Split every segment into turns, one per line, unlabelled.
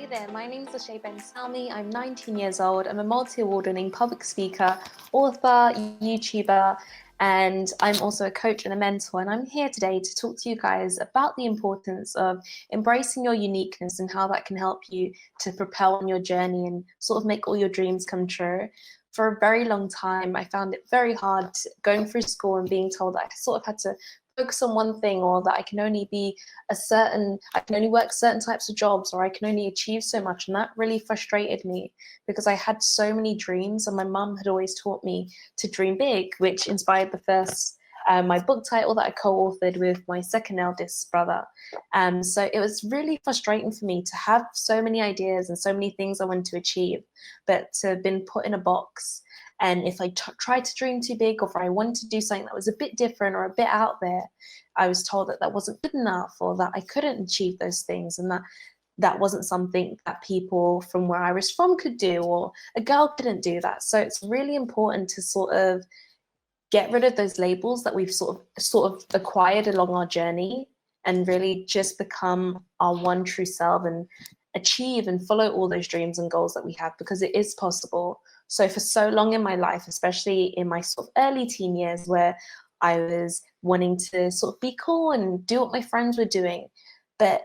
Hey there, my name is Lashai Salmi. I'm 19 years old. I'm a multi-award winning public speaker, author, YouTuber, and I'm also a coach and a mentor. And I'm here today to talk to you guys about the importance of embracing your uniqueness and how that can help you to propel on your journey and sort of make all your dreams come true. For a very long time, I found it very hard going through school and being told that I sort of had to focus on one thing, or that I can only work certain types of jobs, or I can only achieve so much. And that really frustrated me because I had so many dreams, and my mum had always taught me to dream big, which inspired my book title that I co-authored with my second eldest brother. So it was really frustrating for me to have so many ideas and so many things I wanted to achieve, but to have been put in a box. And if I tried to dream too big, or if I wanted to do something that was a bit different or a bit out there, I was told that that wasn't good enough, or that I couldn't achieve those things, and that wasn't something that people from where I was from could do, or a girl couldn't do that. So it's really important to sort of get rid of those labels that we've sort of acquired along our journey, and really just become our one true self and achieve and follow all those dreams and goals that we have, because it is possible. So for so long in my life, especially in my sort of early teen years, where I was wanting to sort of be cool and do what my friends were doing, but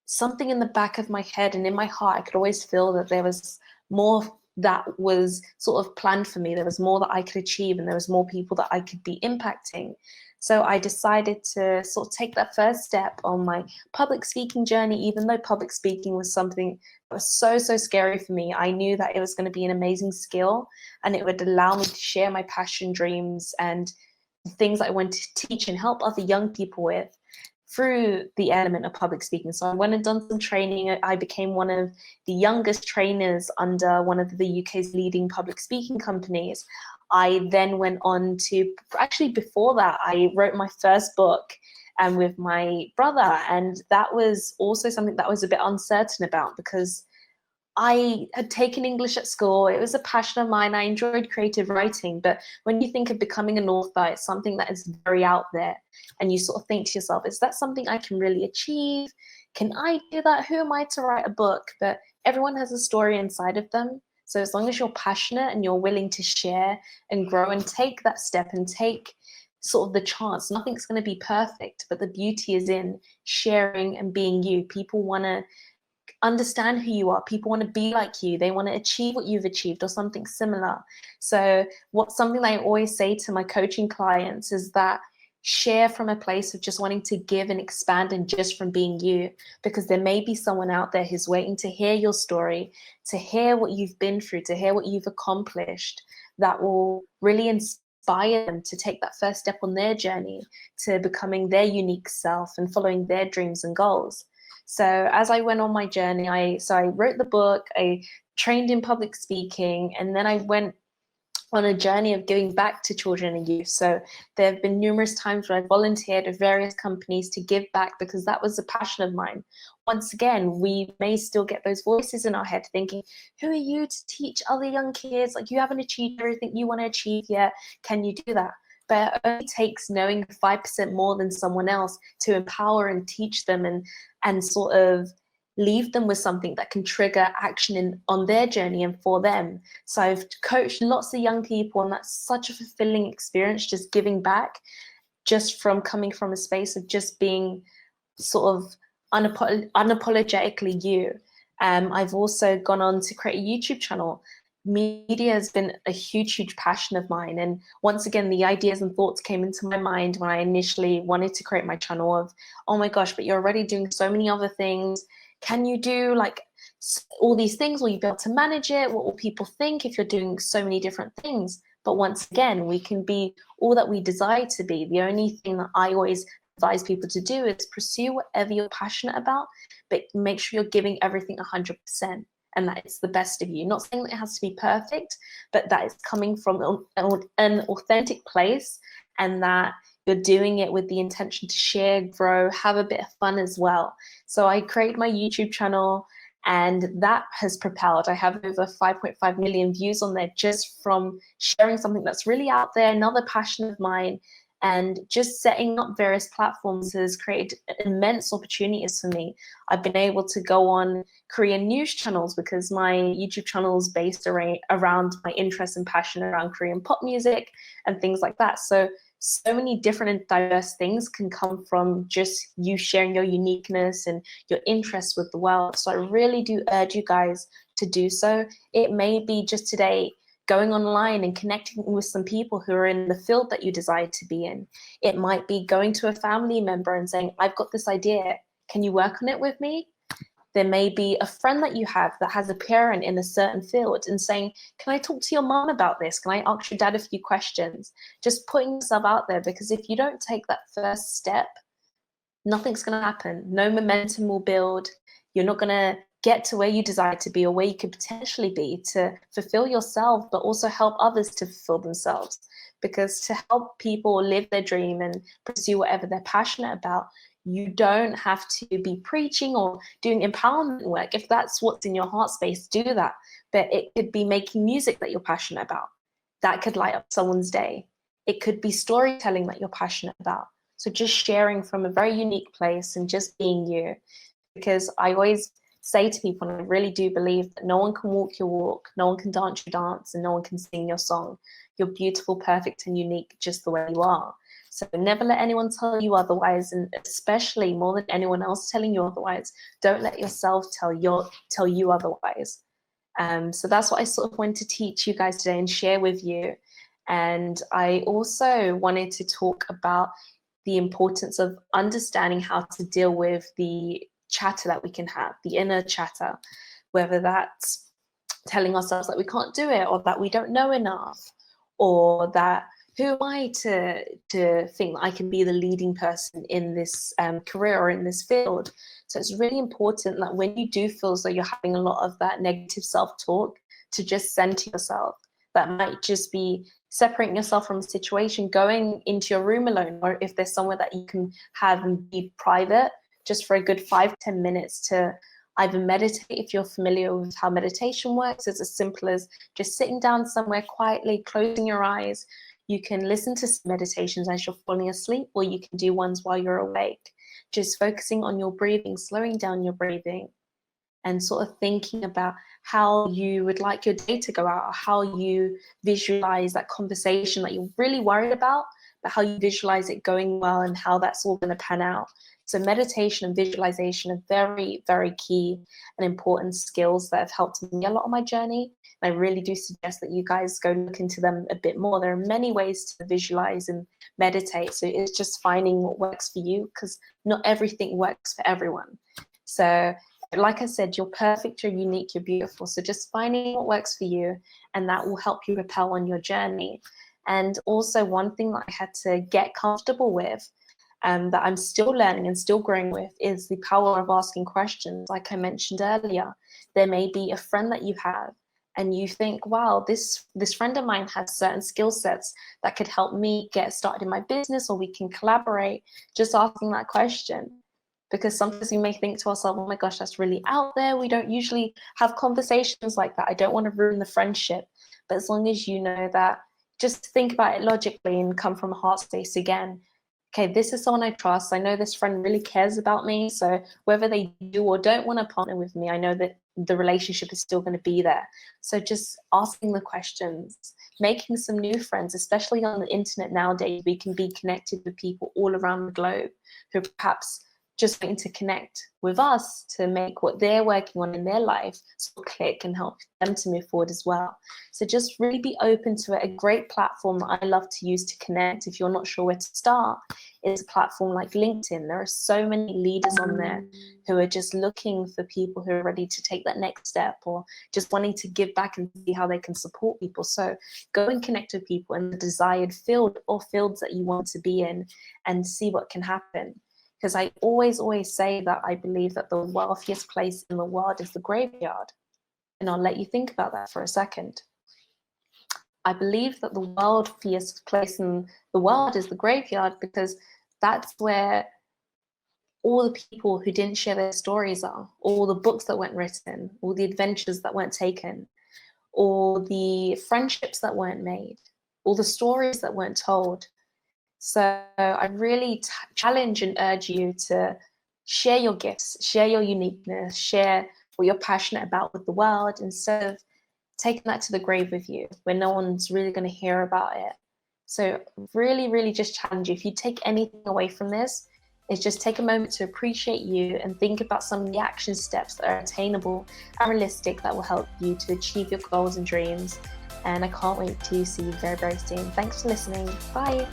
something in the back of my head and in my heart, I could always feel that there was more that was sort of planned for me. There was more that I could achieve, and there was more people that I could be impacting. So I decided to sort of take that first step on my public speaking journey, even though public speaking was something that was so scary for me. I knew that it was going to be an amazing skill, and it would allow me to share my passion, dreams, and the things that I want to teach and help other young people with through the element of public speaking. So I went and done some training. I became one of the youngest trainers under one of the UK's leading public speaking companies. I then went on to, actually before that, I wrote my first book with my brother. And that was also something that I was a bit uncertain about, because I had taken English at school. It was a passion of mine. I enjoyed creative writing. But when you think of becoming an author, it's something that is very out there. And you sort of think to yourself, is that something I can really achieve? Can I do that? Who am I to write a book? But everyone has a story inside of them. So as long as you're passionate and you're willing to share and grow and take that step and take sort of the chance, nothing's going to be perfect, but the beauty is in sharing and being you. People want to understand who you are. People want to be like you. They want to achieve what you've achieved or something similar. So something that I always say to my coaching clients is that share from a place of just wanting to give and expand, and just from being you, because there may be someone out there who's waiting to hear your story, to hear what you've been through, to hear what you've accomplished, that will really inspire them to take that first step on their journey to becoming their unique self and following their dreams and goals. So as I went on my journey, I wrote the book, I trained in public speaking, and then I went on a journey of giving back to children and youth. So there have been numerous times where I volunteered with various companies to give back, because that was a passion of mine. Once again, we may still get those voices in our head thinking, who are you to teach other young kids? Like, you haven't achieved everything you want to achieve yet. Can you do that? But it only takes knowing 5% more than someone else to empower and teach them, and sort of leave them with something that can trigger action on their journey and for them. So I've coached lots of young people, and that's such a fulfilling experience, just giving back, just from coming from a space of just being sort of unapologetically you. I've also gone on to create a YouTube channel. Media has been a huge passion of mine, and once again, the ideas and thoughts came into my mind when I initially wanted to create my channel of, oh my gosh, but you're already doing so many other things. Can you do like all these things? Will you be able to manage it? What will people think if you're doing so many different things? But once again, we can be all that we desire to be. The only thing that I always advise people to do is pursue whatever you're passionate about, but make sure you're giving everything 100%, and that it's the best of you. Not saying that it has to be perfect, but that it's coming from an authentic place, and that you're doing it with the intention to share, grow, have a bit of fun as well. So I created my YouTube channel, and that has propelled. I have over 5.5 million views on there, just from sharing something that's really out there, another passion of mine, And just setting up various platforms has created immense opportunities for me. I've been able to go on Korean news channels because my YouTube channel is based around my interest and passion around Korean pop music and things like that. So many different and diverse things can come from just you sharing your uniqueness and your interests with the world. So I really do urge you guys to do so. It may be just today going online and connecting with some people who are in the field that you desire to be in. It might be going to a family member and saying, I've got this idea, can you work on it with me? There may be a friend that you have that has a parent in a certain field and saying, can I talk to your mom about this? Can I ask your dad a few questions? Just putting yourself out there, because if you don't take that first step, nothing's going to happen. No momentum will build. You're not going to get to where you desire to be or where you could potentially be to fulfill yourself, but also help others to fulfill themselves. Because to help people live their dream and pursue whatever they're passionate about, you don't have to be preaching or doing empowerment work. If that's what's in your heart space, do that. But it could be making music that you're passionate about. That could light up someone's day. It could be storytelling that you're passionate about. So just sharing from a very unique place and just being you. Because I always say to people, and I really do believe, that no one can walk your walk, no one can dance your dance, and no one can sing your song. You're beautiful, perfect, and unique just the way you are. So never let anyone tell you otherwise, and especially more than anyone else telling you otherwise, don't let yourself tell you otherwise. So that's what I sort of wanted to teach you guys today and share with you. And I also wanted to talk about the importance of understanding how to deal with the chatter that we can have, the inner chatter, whether that's telling ourselves that we can't do it, or that we don't know enough, or that who am I to think that I can be the leading person in this career or in this field. So it's really important that when you do feel as though you're having a lot of that negative self-talk, to just center yourself. That might just be separating yourself from a situation, going into your room alone, or if there's somewhere that you can have and be private, just for a good 5-10 minutes to either meditate. If you're familiar with how meditation works, it's as simple as just sitting down somewhere quietly, closing your eyes. You can listen to some meditations as you're falling asleep, or you can do ones while you're awake. Just focusing on your breathing, slowing down your breathing, and sort of thinking about how you would like your day to go out, or how you visualize that conversation that you're really worried about, but how you visualize it going well and how that's all going to pan out. So meditation and visualization are very, very key and important skills that have helped me a lot on my journey. And I really do suggest that you guys go look into them a bit more. There are many ways to visualize and meditate. So it's just finding what works for you, because not everything works for everyone. So like I said, you're perfect, you're unique, you're beautiful. So just finding what works for you, and that will help you propel on your journey. And also one thing that I had to get comfortable with, that I'm still learning and still growing with, is the power of asking questions. Like I mentioned earlier, there may be a friend that you have and you think, wow, this friend of mine has certain skill sets that could help me get started in my business, or we can collaborate. Just asking that question. Because sometimes we may think to ourselves, oh my gosh, that's really out there. We don't usually have conversations like that. I don't want to ruin the friendship. But as long as you know that, just think about it logically and come from a heart space again. Okay, this is someone I trust. I know this friend really cares about me. So whether they do or don't want to partner with me, I know that the relationship is still going to be there. So just asking the questions, making some new friends, especially on the internet nowadays, we can be connected with people all around the globe who perhaps just wanting to connect with us to make what they're working on in their life sort of click and help them to move forward as well. So just really be open to it. A great platform that I love to use to connect, if you're not sure where to start, is a platform like LinkedIn. There are so many leaders on there who are just looking for people who are ready to take that next step, or just wanting to give back and see how they can support people. So go and connect with people in the desired field or fields that you want to be in, and see what can happen. Because I always say that I believe that the wealthiest place in the world is the graveyard. And I'll let you think about that for a second. I believe that the wealthiest place in the world is the graveyard, because that's where all the people who didn't share their stories are, all the books that weren't written, all the adventures that weren't taken, all the friendships that weren't made, all the stories that weren't told. So I really challenge and urge you to share your gifts, share your uniqueness, share what you're passionate about with the world, instead of taking that to the grave with you where no one's really going to hear about it. So really, really just challenge you. If you take anything away from this, is just take a moment to appreciate you and think about some of the action steps that are attainable and realistic that will help you to achieve your goals and dreams. And I can't wait to see you very, very soon. Thanks for listening. Bye.